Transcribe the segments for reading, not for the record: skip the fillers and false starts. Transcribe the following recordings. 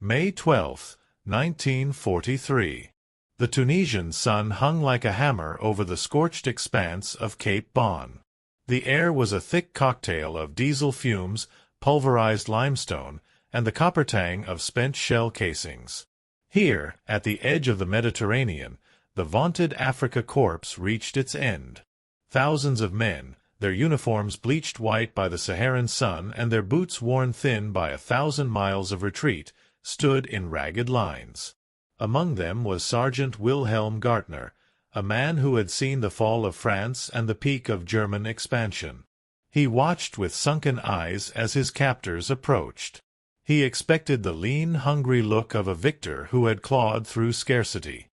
May 12, 1943. The Tunisian sun hung like a hammer over the scorched expanse of Cape Bon. The air was a thick cocktail of diesel fumes, pulverized limestone, and the copper tang of spent shell casings. Here, at the edge of the Mediterranean, the vaunted Africa Corps reached its end. Thousands of men, their uniforms bleached white by the Saharan sun and their boots worn thin by 1,000 miles of retreat, stood in ragged lines. Among them was Sergeant Wilhelm Gartner, a man who had seen the fall of France and the peak of German expansion. He watched with sunken eyes as his captors approached. He expected the lean, hungry look of a victor who had clawed through scarcity.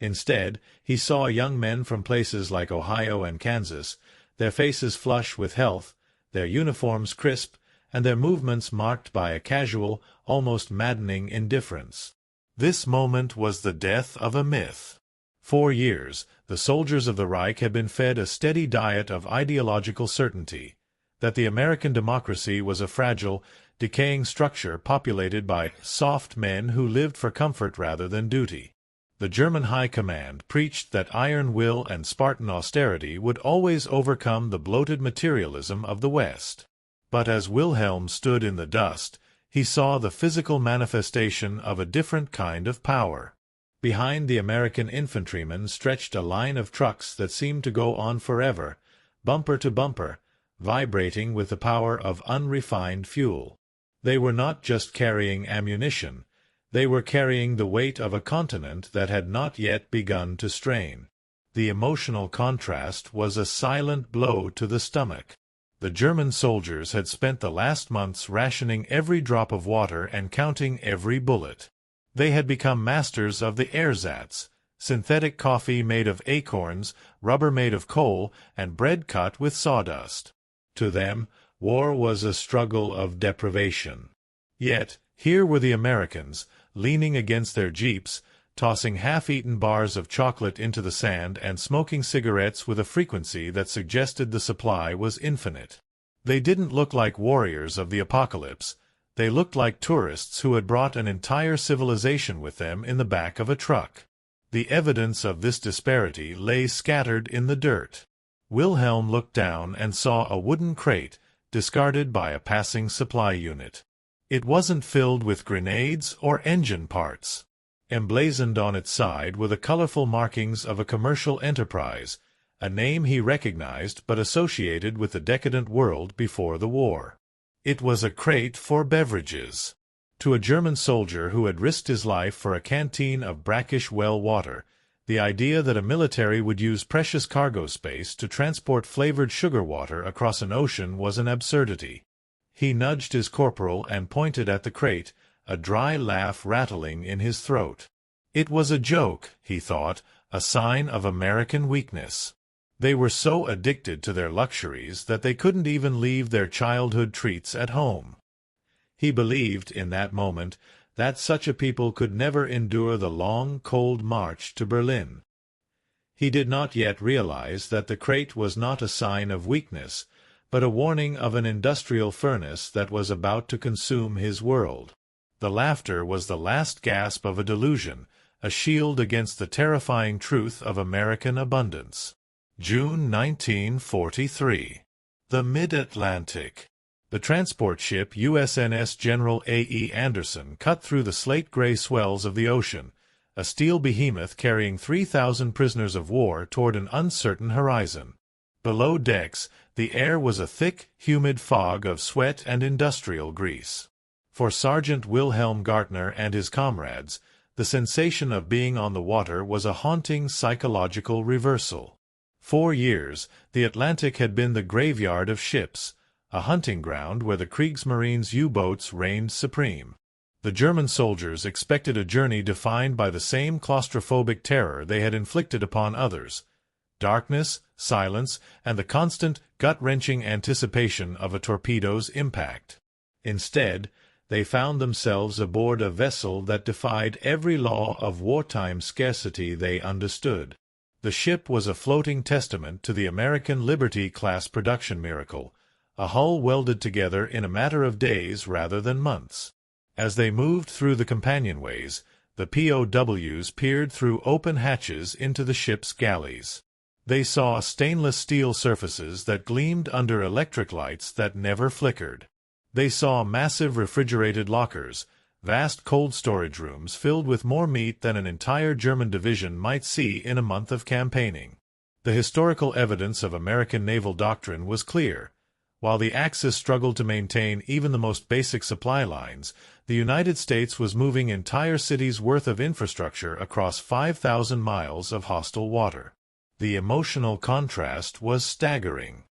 Instead, he saw young men from places like Ohio and Kansas, their faces flush with health, their uniforms crisp, and their movements marked by a casual, almost maddening indifference. This moment was the death of a myth. For years, the soldiers of the Reich had been fed a steady diet of ideological certainty, that the American democracy was a fragile, decaying structure populated by soft men who lived for comfort rather than duty. The German High Command preached that iron will and Spartan austerity would always overcome the bloated materialism of the West. But as Wilhelm stood in the dust, he saw the physical manifestation of a different kind of power. Behind the American infantrymen stretched a line of trucks that seemed to go on forever, bumper to bumper, vibrating with the power of unrefined fuel. They were not just carrying ammunition. They were carrying the weight of a continent that had not yet begun to strain. The emotional contrast was a silent blow to the stomach. The German soldiers had spent the last months rationing every drop of water and counting every bullet. They had become masters of the ersatz, synthetic coffee made of acorns, rubber made of coal, and bread cut with sawdust. To them, war was a struggle of deprivation. Yet, here were the Americans, leaning against their jeeps, tossing half-eaten bars of chocolate into the sand and smoking cigarettes with a frequency that suggested the supply was infinite. They didn't look like warriors of the apocalypse. They looked like tourists who had brought an entire civilization with them in the back of a truck. The evidence of this disparity lay scattered in the dirt. Wilhelm looked down and saw a wooden crate, discarded by a passing supply unit. It wasn't filled with grenades or engine parts. Emblazoned on its side were the colorful markings of a commercial enterprise, a name he recognized but associated with the decadent world before the war. It was a crate for beverages. To a German soldier who had risked his life for a canteen of brackish well water, the idea that a military would use precious cargo space to transport flavored sugar water across an ocean was an absurdity. He nudged his corporal and pointed at the crate, a dry laugh rattling in his throat. It was a joke, he thought, a sign of American weakness. They were so addicted to their luxuries that they couldn't even leave their childhood treats at home. He believed, in that moment, that such a people could never endure the long, cold march to Berlin. He did not yet realize that the crate was not a sign of weakness, but a warning of an industrial furnace that was about to consume his world. The laughter was the last gasp of a delusion, a shield against the terrifying truth of American abundance. June 1943. The Mid-Atlantic. The transport ship USNS General A.E. Anderson cut through the slate-gray swells of the ocean, a steel behemoth carrying 3,000 prisoners of war toward an uncertain horizon. Below decks, the air was a thick, humid fog of sweat and industrial grease. For Sergeant Wilhelm Gartner and his comrades, the sensation of being on the water was a haunting psychological reversal. For years, the Atlantic had been the graveyard of ships, a hunting ground where the Kriegsmarine's U-boats reigned supreme. The German soldiers expected a journey defined by the same claustrophobic terror they had inflicted upon others: darkness, silence, and the constant, gut-wrenching anticipation of a torpedo's impact. Instead, they found themselves aboard a vessel that defied every law of wartime scarcity they understood. The ship was a floating testament to the American Liberty-class production miracle, a hull welded together in a matter of days rather than months. As they moved through the companionways, the POWs peered through open hatches into the ship's galleys. They saw stainless steel surfaces that gleamed under electric lights that never flickered. They saw massive refrigerated lockers, vast cold storage rooms filled with more meat than an entire German division might see in a month of campaigning. The historical evidence of American naval doctrine was clear. While the Axis struggled to maintain even the most basic supply lines, the United States was moving entire cities' worth of infrastructure across 5,000 miles of hostile water. The emotional contrast was staggering.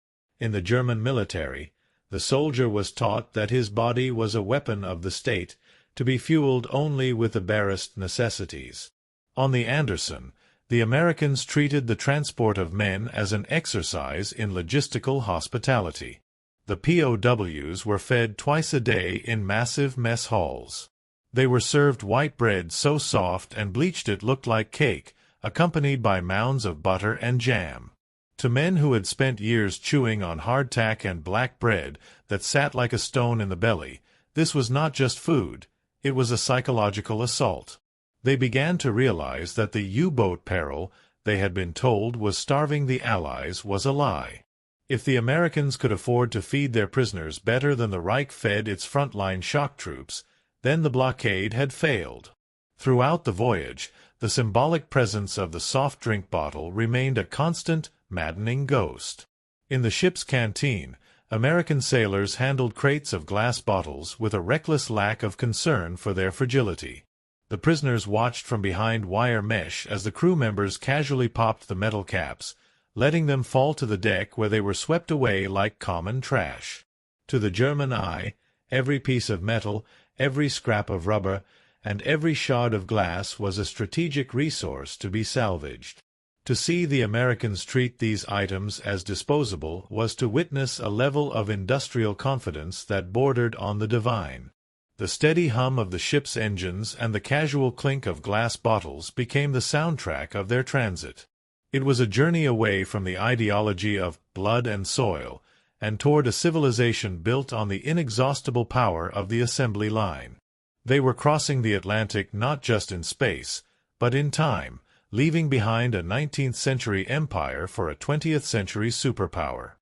In the German military, the soldier was taught that his body was a weapon of the state, to be fueled only with the barest necessities. On the Anderson, the Americans treated the transport of men as an exercise in logistical hospitality. The POWs were fed twice a day in massive mess halls. They were served white bread so soft and bleached it looked like cake, accompanied by mounds of butter and jam. To men who had spent years chewing on hardtack and black bread that sat like a stone in the belly, this was not just food, it was a psychological assault. They began to realize that the U-boat peril they had been told was starving the Allies was a lie. If the Americans could afford to feed their prisoners better than the Reich fed its frontline shock troops, then the blockade had failed. Throughout the voyage, the symbolic presence of the soft drink bottle remained a constant, maddening ghost. In the ship's canteen, American sailors handled crates of glass bottles with a reckless lack of concern for their fragility. The prisoners watched from behind wire mesh as the crew members casually popped the metal caps, letting them fall to the deck where they were swept away like common trash. To the German eye, every piece of metal, every scrap of rubber, and every shard of glass was a strategic resource to be salvaged. To see the Americans treat these items as disposable was to witness a level of industrial confidence that bordered on the divine. The steady hum of the ship's engines and the casual clink of glass bottles became the soundtrack of their transit. It was a journey away from the ideology of blood and soil, and toward a civilization built on the inexhaustible power of the assembly line. They were crossing the Atlantic not just in space, but in time, leaving behind a 19th-century empire for a 20th-century superpower.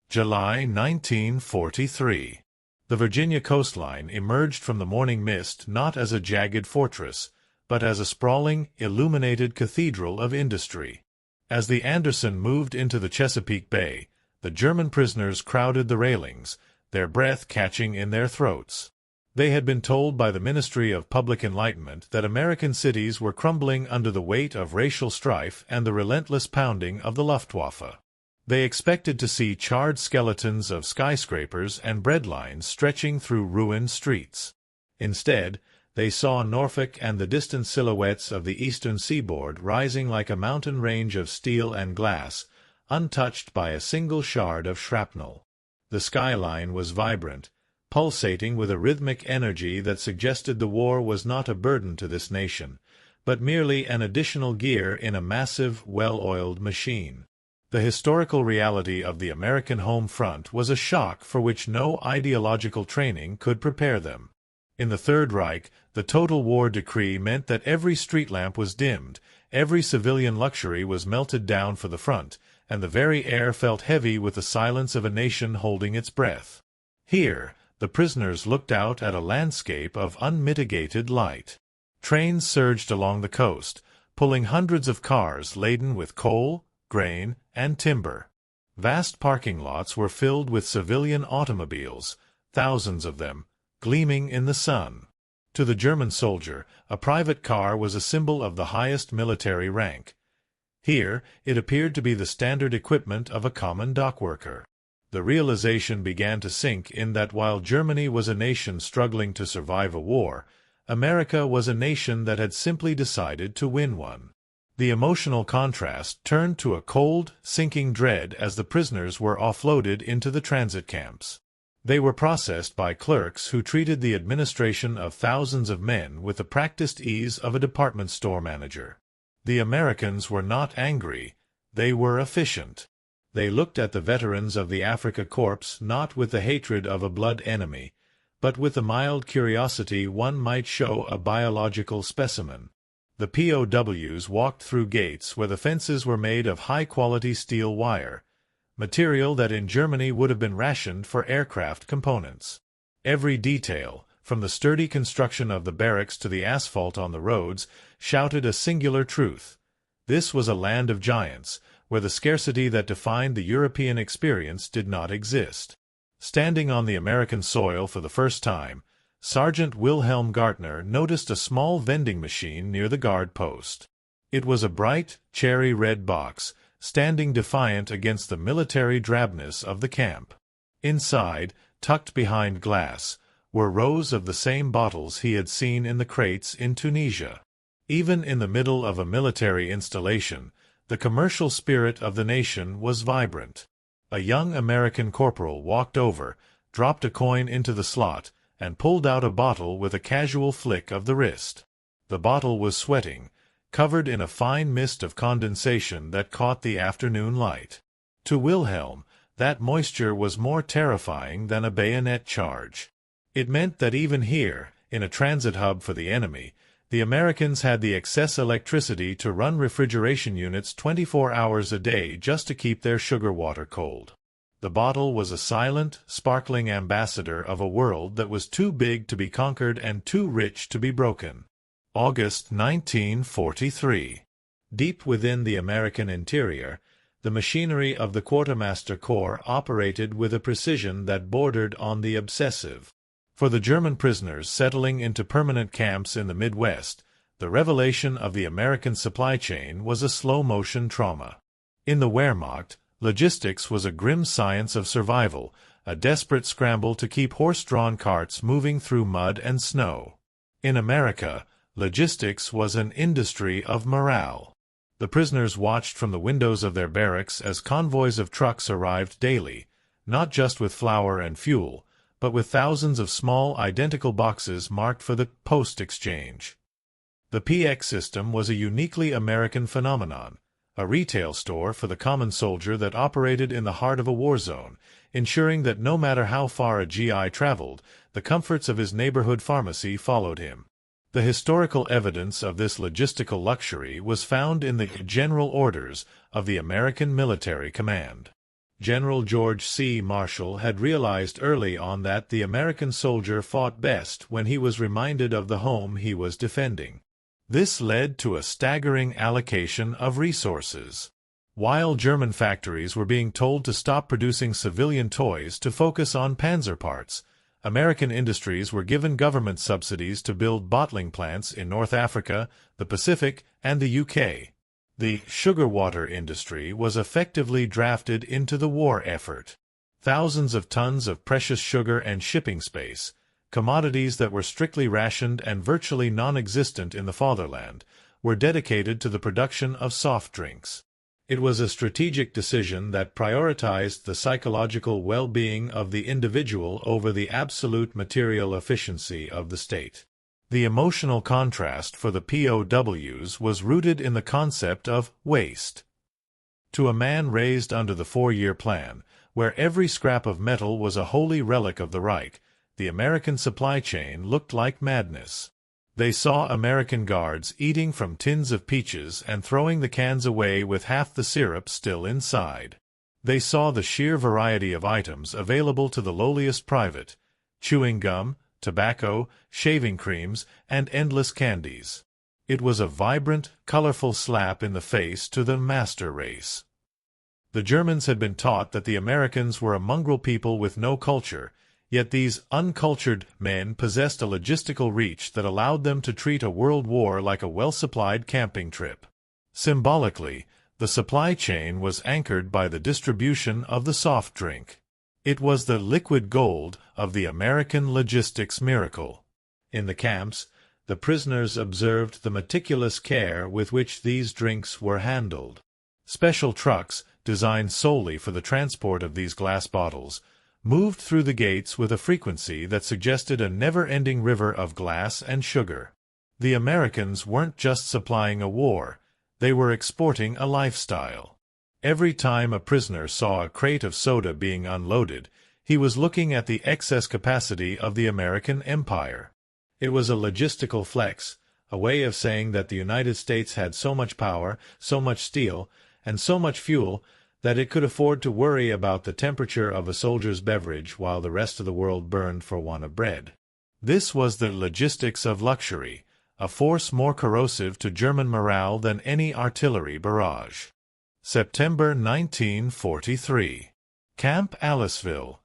July 1943. The Virginia coastline emerged from the morning mist not as a jagged fortress, but as a sprawling, illuminated cathedral of industry. As the Anderson moved into the Chesapeake Bay, the German prisoners crowded the railings, their breath catching in their throats. They had been told by the Ministry of Public Enlightenment that American cities were crumbling under the weight of racial strife and the relentless pounding of the Luftwaffe. They expected to see charred skeletons of skyscrapers and bread lines stretching through ruined streets. Instead, they saw Norfolk and the distant silhouettes of the eastern seaboard rising like a mountain range of steel and glass, untouched by a single shard of shrapnel. The skyline was vibrant, pulsating with a rhythmic energy that suggested the war was not a burden to this nation, but merely an additional gear in a massive, well-oiled machine. The historical reality of the American home front was a shock for which no ideological training could prepare them. In the Third Reich, the total war decree meant that every street lamp was dimmed, every civilian luxury was melted down for the front, and the very air felt heavy with the silence of a nation holding its breath. Here, the prisoners looked out at a landscape of unmitigated light. Trains surged along the coast, pulling hundreds of cars laden with coal, grain, and timber. Vast parking lots were filled with civilian automobiles, thousands of them, gleaming in the sun. To the German soldier, a private car was a symbol of the highest military rank. Here, it appeared to be the standard equipment of a common dockworker. The realization began to sink in that while Germany was a nation struggling to survive a war, America was a nation that had simply decided to win one. The emotional contrast turned to a cold, sinking dread as the prisoners were offloaded into the transit camps. They were processed by clerks who treated the administration of thousands of men with the practiced ease of a department store manager. The Americans were not angry, they were efficient. They looked at the veterans of the Afrika Korps not with the hatred of a blood enemy, but with the mild curiosity one might show a biological specimen. The POWs walked through gates where the fences were made of high-quality steel wire, material that in Germany would have been rationed for aircraft components. Every detail, from the sturdy construction of the barracks to the asphalt on the roads, shouted a singular truth. This was a land of giants, where the scarcity that defined the European experience did not exist. Standing on the American soil for the first time, Sergeant Wilhelm Gartner noticed a small vending machine near the guard post. It was a bright, cherry-red box, standing defiant against the military drabness of the camp. Inside, tucked behind glass, were rows of the same bottles he had seen in the crates in Tunisia. Even in the middle of a military installation, the commercial spirit of the nation was vibrant. A young American corporal walked over, dropped a coin into the slot, and pulled out a bottle with a casual flick of the wrist. The bottle was sweating, covered in a fine mist of condensation that caught the afternoon light. To Wilhelm, that moisture was more terrifying than a bayonet charge. It meant that even here, in a transit hub for the enemy, the Americans had the excess electricity to run refrigeration units 24 hours a day just to keep their sugar water cold. The bottle was a silent, sparkling ambassador of a world that was too big to be conquered and too rich to be broken. August 1943. Deep within the American interior, the machinery of the Quartermaster Corps operated with a precision that bordered on the obsessive. For the German prisoners settling into permanent camps in the Midwest, the revelation of the American supply chain was a slow-motion trauma. In the Wehrmacht, logistics was a grim science of survival, a desperate scramble to keep horse-drawn carts moving through mud and snow. In America, logistics was an industry of morale. The prisoners watched from the windows of their barracks as convoys of trucks arrived daily, not just with flour and fuel, but with thousands of small identical boxes marked for the post exchange. The PX system was a uniquely American phenomenon, a retail store for the common soldier that operated in the heart of a war zone, ensuring that no matter how far a GI traveled, the comforts of his neighborhood pharmacy followed him. The historical evidence of this logistical luxury was found in the General Orders of the American Military Command. General George C. Marshall had realized early on that the American soldier fought best when he was reminded of the home he was defending. This led to a staggering allocation of resources. While German factories were being told to stop producing civilian toys to focus on panzer parts, American industries were given government subsidies to build bottling plants in North Africa, the Pacific, and the UK. The sugar water industry was effectively drafted into the war effort. Thousands of tons of precious sugar and shipping space, commodities that were strictly rationed and virtually non-existent in the fatherland, were dedicated to the production of soft drinks. It was a strategic decision that prioritized the psychological well-being of the individual over the absolute material efficiency of the state. The emotional contrast for the POWs was rooted in the concept of waste. To a man raised under the 4-year plan, where every scrap of metal was a holy relic of the Reich, the American supply chain looked like madness. They saw American guards eating from tins of peaches and throwing the cans away with half the syrup still inside. They saw the sheer variety of items available to the lowliest private: chewing gum, tobacco, shaving creams, and endless candies. It was a vibrant, colorful slap in the face to the master race. The Germans had been taught that the Americans were a mongrel people with no culture, yet these uncultured men possessed a logistical reach that allowed them to treat a world war like a well-supplied camping trip. Symbolically, the supply chain was anchored by the distribution of the soft drink. It was the liquid gold of the American logistics miracle. In the camps, the prisoners observed the meticulous care with which these drinks were handled. Special trucks, designed solely for the transport of these glass bottles, moved through the gates with a frequency that suggested a never-ending river of glass and sugar. The Americans weren't just supplying a war, they were exporting a lifestyle. Every time a prisoner saw a crate of soda being unloaded, He was looking at the excess capacity of the American empire. It was a logistical flex, a way of saying that the United States had so much power, so much steel, and so much fuel that it could afford to worry about the temperature of a soldier's beverage while the rest of the world burned for want of bread. This was the logistics of luxury, a force more corrosive to German morale than any artillery barrage. September 1943. Camp Aliceville,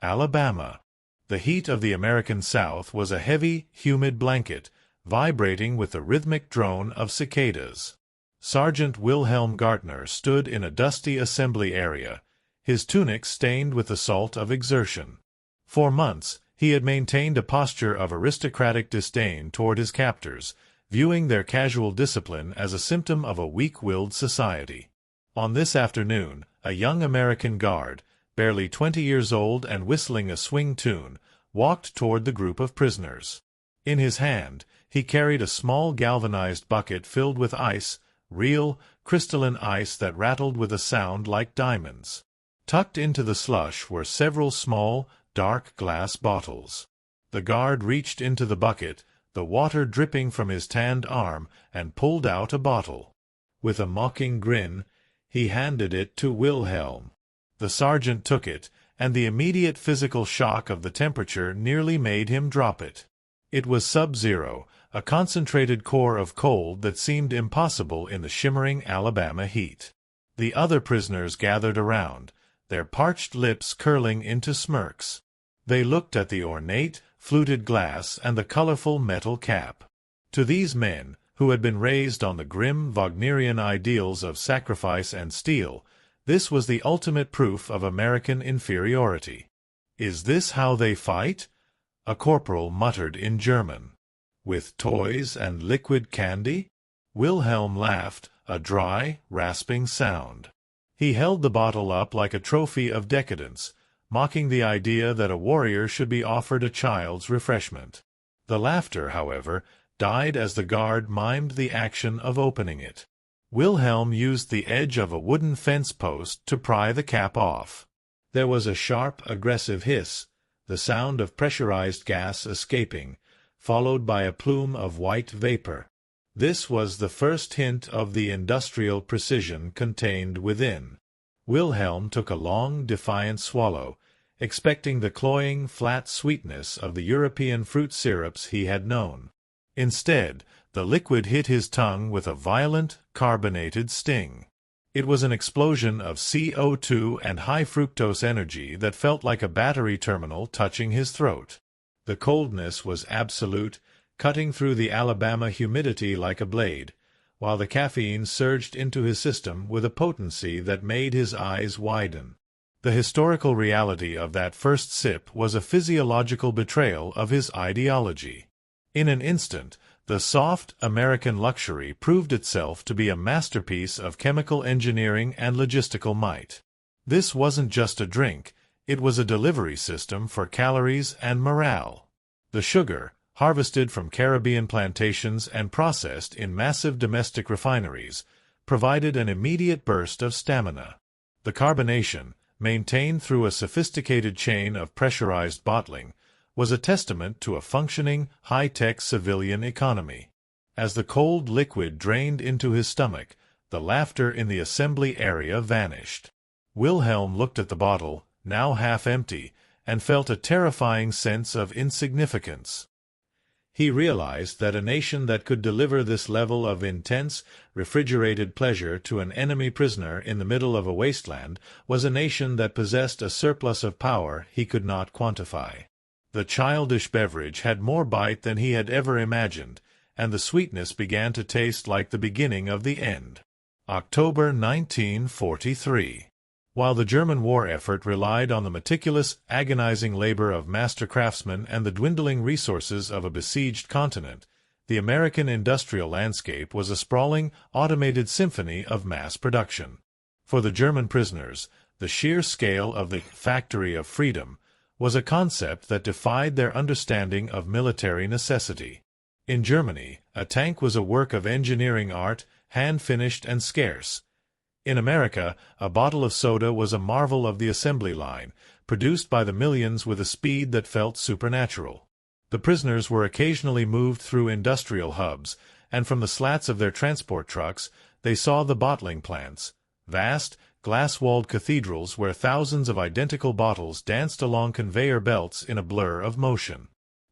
Alabama. The heat of the American South was a heavy, humid blanket, vibrating with the rhythmic drone of cicadas. Sergeant Wilhelm Gartner stood in a dusty assembly area, his tunic stained with the salt of exertion. For months, he had maintained a posture of aristocratic disdain toward his captors, viewing their casual discipline as a symptom of a weak-willed society. On this afternoon, a young American guard, barely 20 years old and whistling a swing tune, walked toward the group of prisoners. In his hand, he carried a small galvanized bucket filled with ice, real, crystalline ice that rattled with a sound like diamonds. Tucked into the slush were several small, dark glass bottles. The guard reached into the bucket, the water dripping from his tanned arm, and pulled out a bottle. With a mocking grin, he handed it to Wilhelm. The sergeant took it, and the immediate physical shock of the temperature nearly made him drop it. It was sub-zero, a concentrated core of cold that seemed impossible in the shimmering Alabama heat. The other prisoners gathered around, their parched lips curling into smirks. They looked at the ornate, fluted glass and the colorful metal cap. To these men, who had been raised on the grim Wagnerian ideals of sacrifice and steel, this was the ultimate proof of American inferiority. "Is this how they fight?" a corporal muttered in German. "With toys and liquid candy?" Wilhelm laughed, a dry, rasping sound. He held the bottle up like a trophy of decadence, mocking the idea that a warrior should be offered a child's refreshment. The laughter, however, died as the guard mimed the action of opening it. Wilhelm used the edge of a wooden fence post to pry the cap off. There was a sharp, aggressive hiss, the sound of pressurized gas escaping, followed by a plume of white vapor. This was the first hint of the industrial precision contained within. Wilhelm took a long, defiant swallow, expecting the cloying, flat sweetness of the European fruit syrups he had known. Instead, the liquid hit his tongue with a violent, carbonated sting. It was an explosion of CO2 and high-fructose energy that felt like a battery terminal touching his throat. The coldness was absolute, cutting through the Alabama humidity like a blade, while the caffeine surged into his system with a potency that made his eyes widen. The historical reality of that first sip was a physiological betrayal of his ideology. In an instant, the soft American luxury proved itself to be a masterpiece of chemical engineering and logistical might. This wasn't just a drink, it was a delivery system for calories and morale. The sugar, harvested from Caribbean plantations and processed in massive domestic refineries, provided an immediate burst of stamina. The carbonation, maintained through a sophisticated chain of pressurized bottling, was a testament to a functioning, high-tech civilian economy. As the cold liquid drained into his stomach, the laughter in the assembly area vanished. Wilhelm looked at the bottle, now half empty, and felt a terrifying sense of insignificance. He realized that a nation that could deliver this level of intense, refrigerated pleasure to an enemy prisoner in the middle of a wasteland was a nation that possessed a surplus of power he could not quantify. The childish beverage had more bite than he had ever imagined, and the sweetness began to taste like the beginning of the end. October 1943. While the German war effort relied on the meticulous, agonizing labor of master craftsmen and the dwindling resources of a besieged continent, the American industrial landscape was a sprawling, automated symphony of mass production. For the German prisoners, the sheer scale of the factory of freedom was a concept that defied their understanding of military necessity. In Germany, a tank was a work of engineering art, hand-finished and scarce. In America, a bottle of soda was a marvel of the assembly line, produced by the millions with a speed that felt supernatural. The prisoners were occasionally moved through industrial hubs, and from the slats of their transport trucks, they saw the bottling plants, vast, glass-walled cathedrals where thousands of identical bottles danced along conveyor belts in a blur of motion.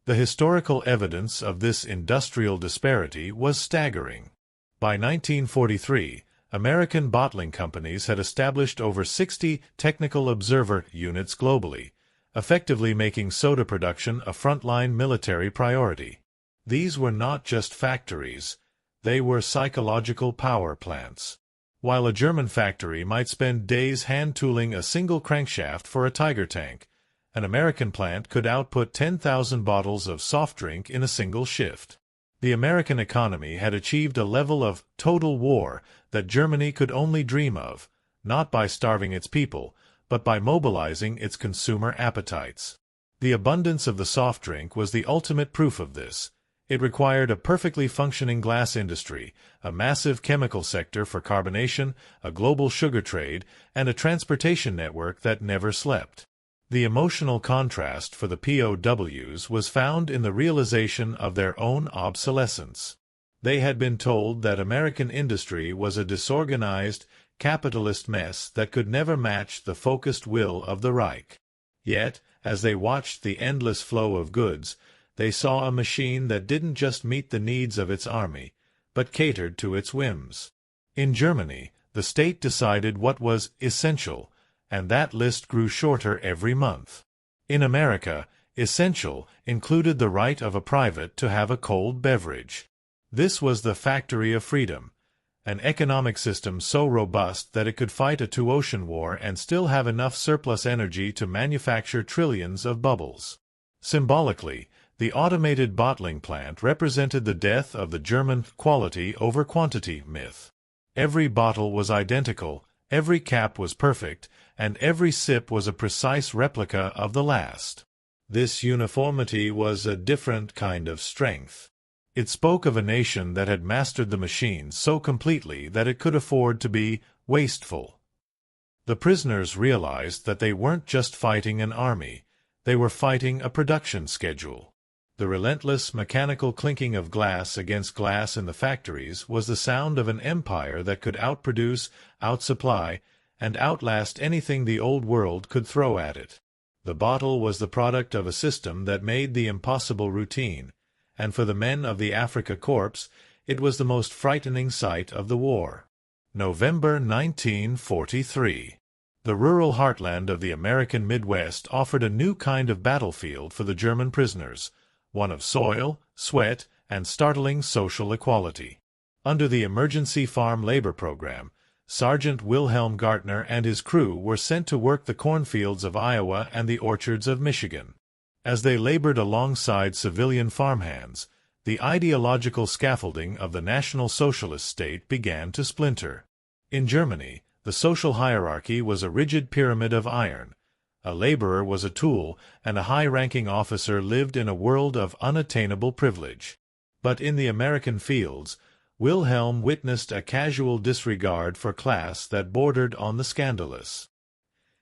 The historical evidence of this industrial disparity was staggering. By 1943, American bottling companies had established over 60 technical observer units globally, effectively making soda production a frontline military priority. These were not just factories, they were psychological power plants. While a German factory might spend days hand-tooling a single crankshaft for a Tiger tank, an American plant could output 10,000 bottles of soft drink in a single shift. The American economy had achieved a level of total war that Germany could only dream of, not by starving its people, but by mobilizing its consumer appetites. The abundance of the soft drink was the ultimate proof of this. It required a perfectly functioning glass industry, a massive chemical sector for carbonation, a global sugar trade, and a transportation network that never slept. The emotional contrast for the POWs was found in the realization of their own obsolescence. They had been told that American industry was a disorganized, capitalist mess that could never match the focused will of the Reich. Yet, as they watched the endless flow of goods, they saw a machine that didn't just meet the needs of its army, but catered to its whims. In Germany, the state decided what was essential, and that list grew shorter every month. In America, essential included the right of a private to have a cold beverage. This was the factory of freedom, an economic system so robust that it could fight a two-ocean war and still have enough surplus energy to manufacture trillions of bubbles. Symbolically, the automated bottling plant represented the death of the German quality over quantity myth. Every bottle was identical, every cap was perfect, and every sip was a precise replica of the last. This uniformity was a different kind of strength. It spoke of a nation that had mastered the machine so completely that it could afford to be wasteful. The prisoners realized that they weren't just fighting an army, they were fighting a production schedule. The relentless mechanical clinking of glass against glass in the factories was the sound of an empire that could outproduce, outsupply, and outlast anything the old world could throw at it. The bottle was the product of a system that made the impossible routine, and for the men of the Africa Corps, it was the most frightening sight of the war. November 1943. The rural heartland of the American Midwest offered a new kind of battlefield for the German prisoners, one of soil, sweat, and startling social equality. Under the Emergency Farm Labor Program, Sergeant Wilhelm Gartner and his crew were sent to work the cornfields of Iowa and the orchards of Michigan. As they labored alongside civilian farmhands, the ideological scaffolding of the National Socialist state began to splinter. In Germany, the social hierarchy was a rigid pyramid of iron. A laborer was a tool, and a high-ranking officer lived in a world of unattainable privilege. But in the American fields, Wilhelm witnessed a casual disregard for class that bordered on the scandalous.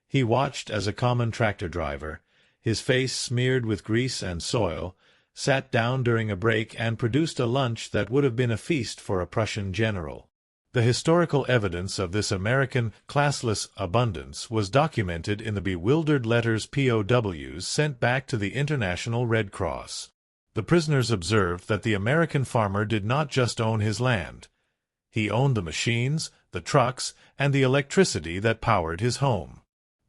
He watched as a common tractor driver, his face smeared with grease and soil, sat down during a break and produced a lunch that would have been a feast for a Prussian general. The historical evidence of this American classless abundance was documented in the bewildered letters POWs sent back to the International Red Cross. The prisoners observed that the American farmer did not just own his land. He owned the machines, the trucks, and the electricity that powered his home.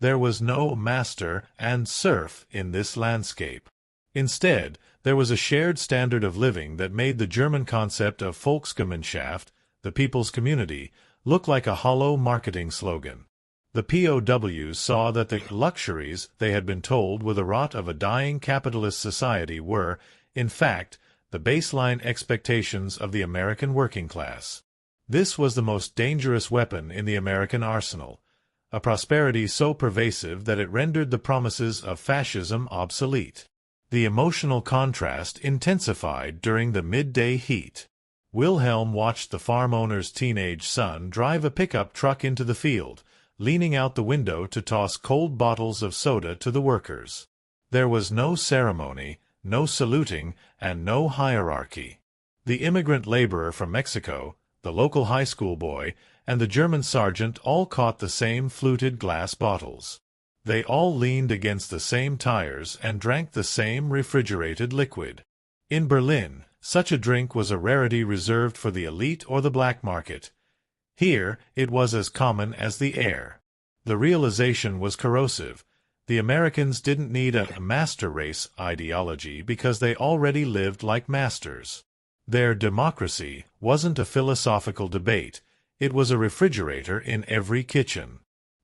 There was no master and serf in this landscape. Instead, there was a shared standard of living that made the German concept of Volksgemeinschaft, the people's community, look like a hollow marketing slogan. The POWs saw that the luxuries they had been told were the rot of a dying capitalist society were, in fact, the baseline expectations of the American working class. This was the most dangerous weapon in the American arsenal, a prosperity so pervasive that it rendered the promises of fascism obsolete. The emotional contrast intensified during the midday heat. Wilhelm watched the farm owner's teenage son drive a pickup truck into the field, leaning out the window to toss cold bottles of soda to the workers. There was no ceremony, no saluting, and no hierarchy. The immigrant laborer from Mexico, the local high school boy, and the German sergeant all caught the same fluted glass bottles. They all leaned against the same tires and drank the same refrigerated liquid. In Berlin, such a drink was a rarity reserved for the elite or the black market. Here, it was as common as the air. The realization was corrosive. The Americans didn't need a master race ideology because they already lived like masters. Their democracy wasn't a philosophical debate, it was a refrigerator in every kitchen.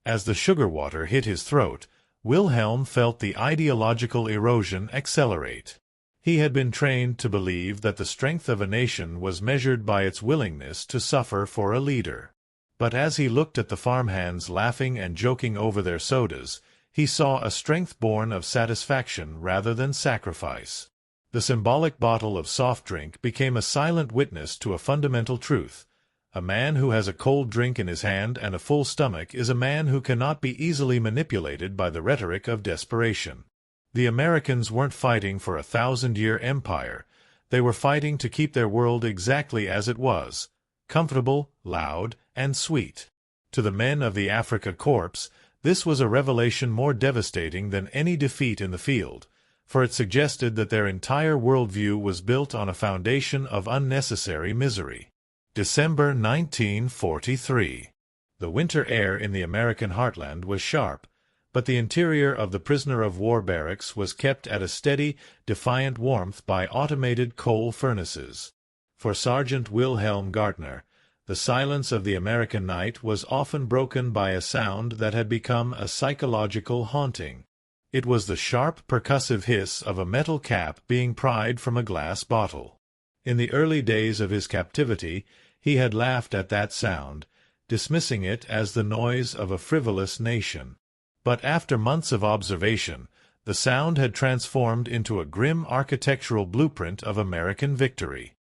As the sugar water hit his throat, Wilhelm felt the ideological erosion accelerate. He had been trained to believe that the strength of a nation was measured by its willingness to suffer for a leader. But as he looked at the farmhands laughing and joking over their sodas, he saw a strength born of satisfaction rather than sacrifice. The symbolic bottle of soft drink became a silent witness to a fundamental truth. A man who has a cold drink in his hand and a full stomach is a man who cannot be easily manipulated by the rhetoric of desperation. The Americans weren't fighting for a 1,000-year empire. They were fighting to keep their world exactly as it was, comfortable, loud, and sweet. To the men of the Afrika Korps, this was a revelation more devastating than any defeat in the field, for it suggested that their entire worldview was built on a foundation of unnecessary misery. December 1943. The winter air in the American heartland was sharp, but the interior of the prisoner-of-war barracks was kept at a steady, defiant warmth by automated coal furnaces. For Sergeant Wilhelm Gartner, the silence of the American night was often broken by a sound that had become a psychological haunting. It was the sharp, percussive hiss of a metal cap being pried from a glass bottle. In the early days of his captivity, he had laughed at that sound, dismissing it as the noise of a frivolous nation. But after months of observation, the sound had transformed into a grim architectural blueprint of American victory.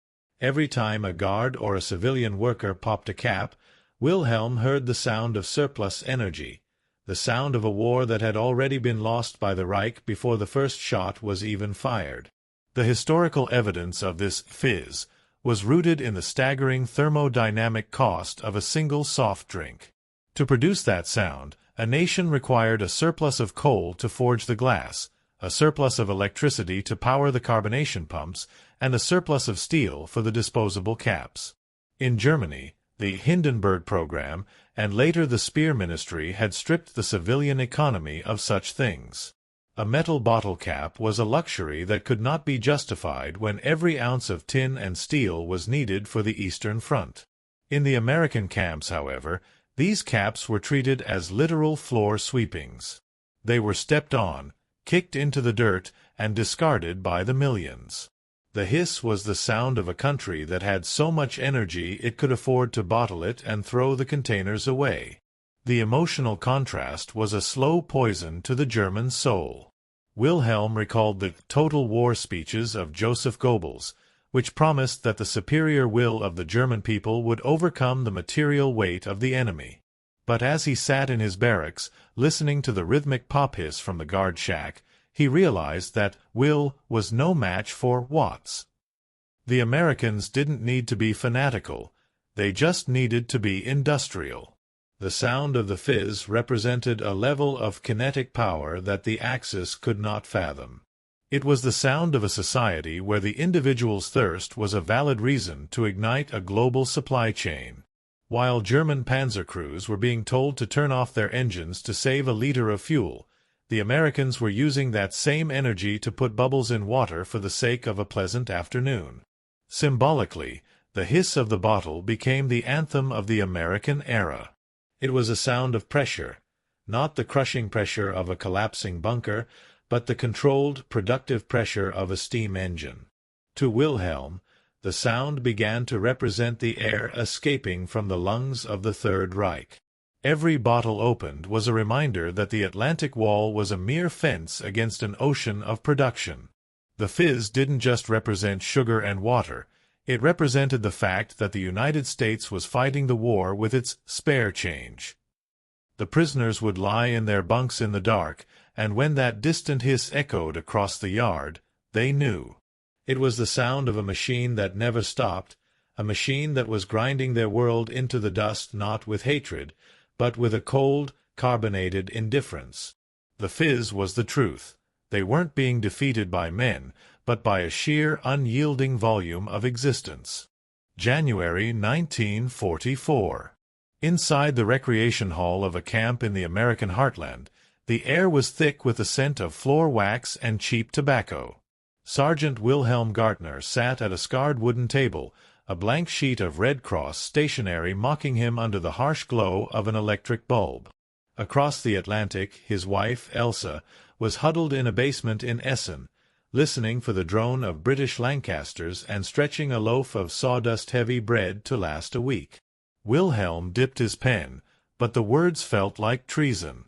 Every time a guard or a civilian worker popped a cap, Wilhelm heard the sound of surplus energy, the sound of a war that had already been lost by the Reich before the first shot was even fired. The historical evidence of this fizz was rooted in the staggering thermodynamic cost of a single soft drink. To produce that sound, a nation required a surplus of coal to forge the glass, a surplus of electricity to power the carbonation pumps, and a surplus of steel for the disposable caps. In Germany, the Hindenburg program, and later the Speer Ministry had stripped the civilian economy of such things. A metal bottle cap was a luxury that could not be justified when every ounce of tin and steel was needed for the Eastern Front. In the American camps, however, these caps were treated as literal floor sweepings. They were stepped on, kicked into the dirt, and discarded by the millions. The hiss was the sound of a country that had so much energy it could afford to bottle it and throw the containers away. The emotional contrast was a slow poison to the German soul. Wilhelm recalled the total war speeches of Joseph Goebbels, which promised that the superior will of the German people would overcome the material weight of the enemy. But as he sat in his barracks, listening to the rhythmic pop hiss from the guard shack, he realized that will was no match for Watts. The Americans didn't need to be fanatical, they just needed to be industrial. The sound of the fizz represented a level of kinetic power that the Axis could not fathom. It was the sound of a society where the individual's thirst was a valid reason to ignite a global supply chain. While German panzer crews were being told to turn off their engines to save a liter of fuel, the Americans were using that same energy to put bubbles in water for the sake of a pleasant afternoon. Symbolically, the hiss of the bottle became the anthem of the American era. It was a sound of pressure, not the crushing pressure of a collapsing bunker, but the controlled, productive pressure of a steam engine. To Wilhelm, the sound began to represent the air escaping from the lungs of the Third Reich. Every bottle opened was a reminder that the Atlantic Wall was a mere fence against an ocean of production. The fizz didn't just represent sugar and water, it represented the fact that the United States was fighting the war with its spare change. The prisoners would lie in their bunks in the dark, and when that distant hiss echoed across the yard, they knew. It was the sound of a machine that never stopped, a machine that was grinding their world into the dust not with hatred, but with a cold, carbonated indifference. The Fizz was the truth. They weren't being defeated by men, but by a sheer, unyielding volume of existence. January 1944. Inside the recreation hall of a camp in the American heartland, the air was thick with the scent of floor wax and cheap tobacco. Sergeant Wilhelm Gartner sat at a scarred wooden table, a blank sheet of Red Cross stationery mocking him under the harsh glow of an electric bulb. Across the Atlantic, his wife, Elsa, was huddled in a basement in Essen, listening for the drone of British Lancasters and stretching a loaf of sawdust-heavy bread to last a week. Wilhelm dipped his pen, but the words felt like treason.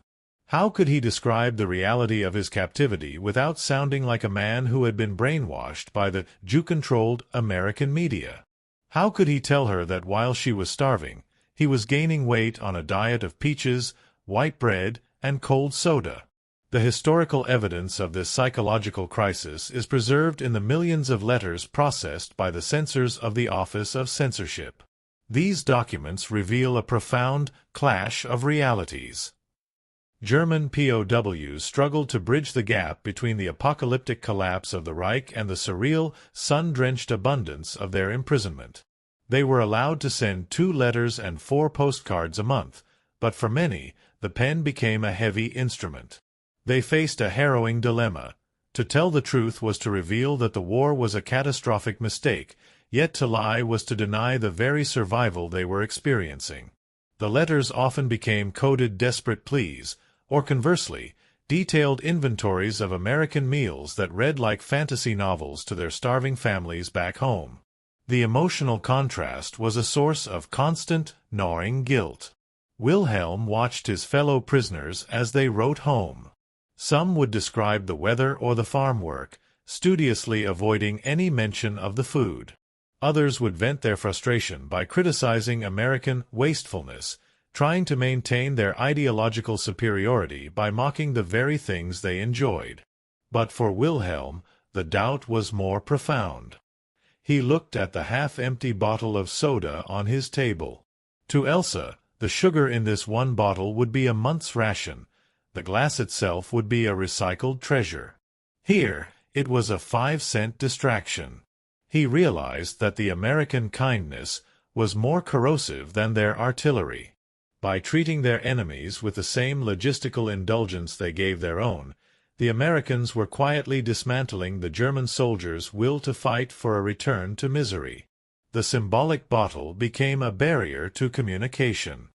How could he describe the reality of his captivity without sounding like a man who had been brainwashed by the Jew-controlled American media? How could he tell her that while she was starving, he was gaining weight on a diet of peaches, white bread, and cold soda? The historical evidence of this psychological crisis is preserved in the millions of letters processed by the censors of the Office of Censorship. These documents reveal a profound clash of realities. German POWs struggled to bridge the gap between the apocalyptic collapse of the Reich and the surreal, sun-drenched abundance of their imprisonment. They were allowed to send 2 letters and 4 postcards a month, but for many, the pen became a heavy instrument. They faced a harrowing dilemma. To tell the truth was to reveal that the war was a catastrophic mistake, yet to lie was to deny the very survival they were experiencing. The letters often became coded desperate pleas, or conversely, detailed inventories of American meals that read like fantasy novels to their starving families back home. The emotional contrast was a source of constant, gnawing guilt. Wilhelm watched his fellow prisoners as they wrote home. Some would describe the weather or the farm work, studiously avoiding any mention of the food. Others would vent their frustration by criticizing American wastefulness, trying to maintain their ideological superiority by mocking the very things they enjoyed. But for Wilhelm, the doubt was more profound. He looked at the half-empty bottle of soda on his table. To Elsa, the sugar in this one bottle would be a month's ration. The glass itself would be a recycled treasure. Here, it was a 5-cent distraction. He realized that the American kindness was more corrosive than their artillery. By treating their enemies with the same logistical indulgence they gave their own, the Americans were quietly dismantling the German soldiers' will to fight for a return to misery. The symbolic bottle became a barrier to communication.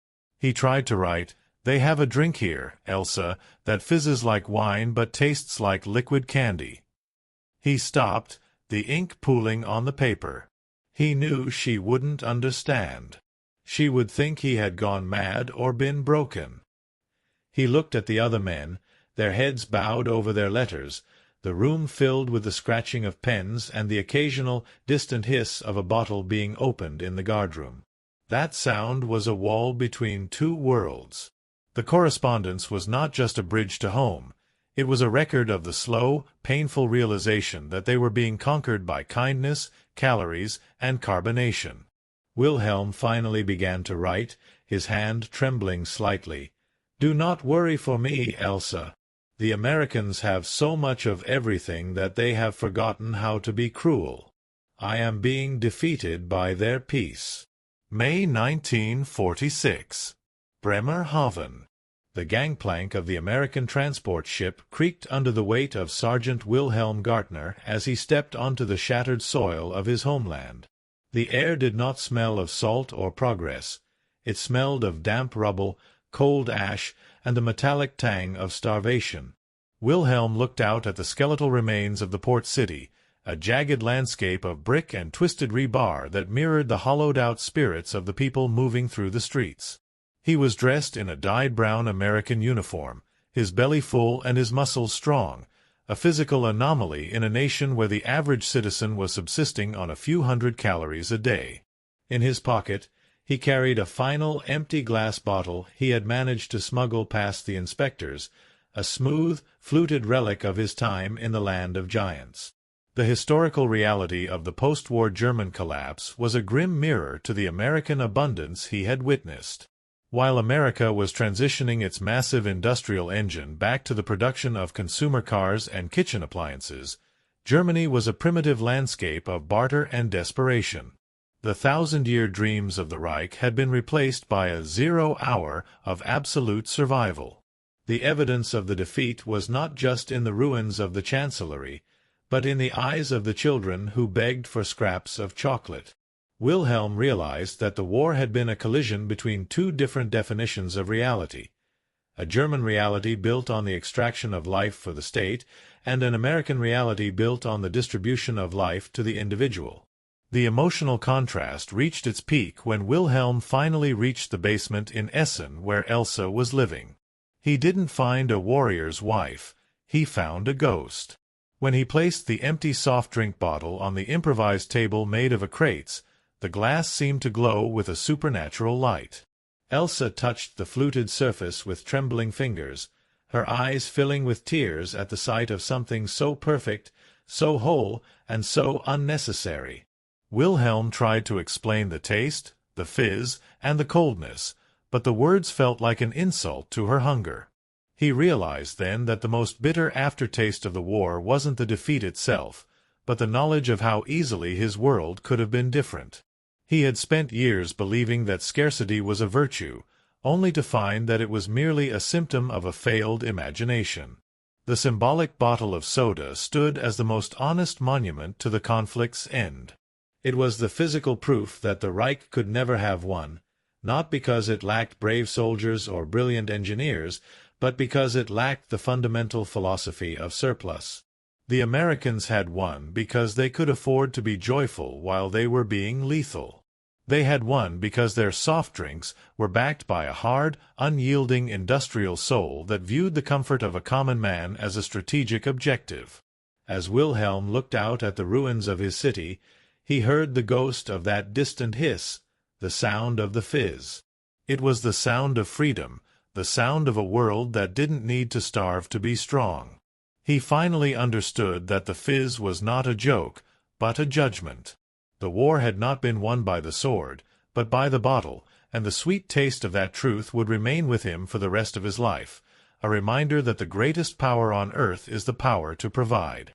He tried to write, "They have a drink here, Elsa, that fizzes like wine but tastes like liquid candy." He stopped, the ink pooling on the paper. He knew she wouldn't understand. She would think he had gone mad or been broken. He looked at the other men, their heads bowed over their letters, the room filled with the scratching of pens and the occasional, distant hiss of a bottle being opened in the guardroom. That sound was a wall between 2 worlds. The correspondence was not just a bridge to home. It was a record of the slow, painful realization that they were being conquered by kindness, calories, and carbonation. Wilhelm finally began to write, his hand trembling slightly. "Do not worry for me, Elsa. The Americans have so much of everything that they have forgotten how to be cruel. I am being defeated by their peace." May 1946. Bremerhaven. The gangplank of the American transport ship creaked under the weight of Sergeant Wilhelm Gartner as he stepped onto the shattered soil of his homeland. The air did not smell of salt or progress. It smelled of damp rubble, cold ash, and the metallic tang of starvation. Wilhelm looked out at the skeletal remains of the port city, a jagged landscape of brick and twisted rebar that mirrored the hollowed-out spirits of the people moving through the streets. He was dressed in a dyed brown American uniform, his belly full and his muscles strong, a physical anomaly in a nation where the average citizen was subsisting on a few hundred calories a day. In his pocket, He carried a final empty glass bottle he had managed to smuggle past the inspectors, a smooth, fluted relic of his time in the land of giants. The historical reality of the post-war German collapse was a grim mirror to the American abundance he had witnessed. While America was transitioning its massive industrial engine back to the production of consumer cars and kitchen appliances, Germany was a primitive landscape of barter and desperation. The thousand-year dreams of the Reich had been replaced by a 0 hour of absolute survival. The evidence of the defeat was not just in the ruins of the Chancellery, but in the eyes of the children who begged for scraps of chocolate. Wilhelm realized that the war had been a collision between two different definitions of reality: a German reality built on the extraction of life for the state, and an American reality built on the distribution of life to the individual. The emotional contrast reached its peak when Wilhelm finally reached the basement in Essen where Elsa was living. He didn't find a warrior's wife, he found a ghost. When he placed the empty soft drink bottle on the improvised table made of crates, the glass seemed to glow with a supernatural light. Elsa touched the fluted surface with trembling fingers, her eyes filling with tears at the sight of something so perfect, so whole, and so unnecessary. Wilhelm tried to explain the taste, the fizz, and the coldness, but the words felt like an insult to her hunger. He realized then that the most bitter aftertaste of the war wasn't the defeat itself, but the knowledge of how easily his world could have been different. He had spent years believing that scarcity was a virtue, only to find that it was merely a symptom of a failed imagination. The symbolic bottle of soda stood as the most honest monument to the conflict's end. It was the physical proof that the Reich could never have won, not because it lacked brave soldiers or brilliant engineers, but because it lacked the fundamental philosophy of surplus. The Americans had won because they could afford to be joyful while they were being lethal. They had won because their soft drinks were backed by a hard, unyielding industrial soul that viewed the comfort of a common man as a strategic objective. As Wilhelm looked out at the ruins of his city, he heard the ghost of that distant hiss, the sound of the fizz. It was the sound of freedom, the sound of a world that didn't need to starve to be strong. He finally understood that the fizz was not a joke, but a judgment. The war had not been won by the sword, but by the bottle, and the sweet taste of that truth would remain with him for the rest of his life, a reminder that the greatest power on earth is the power to provide.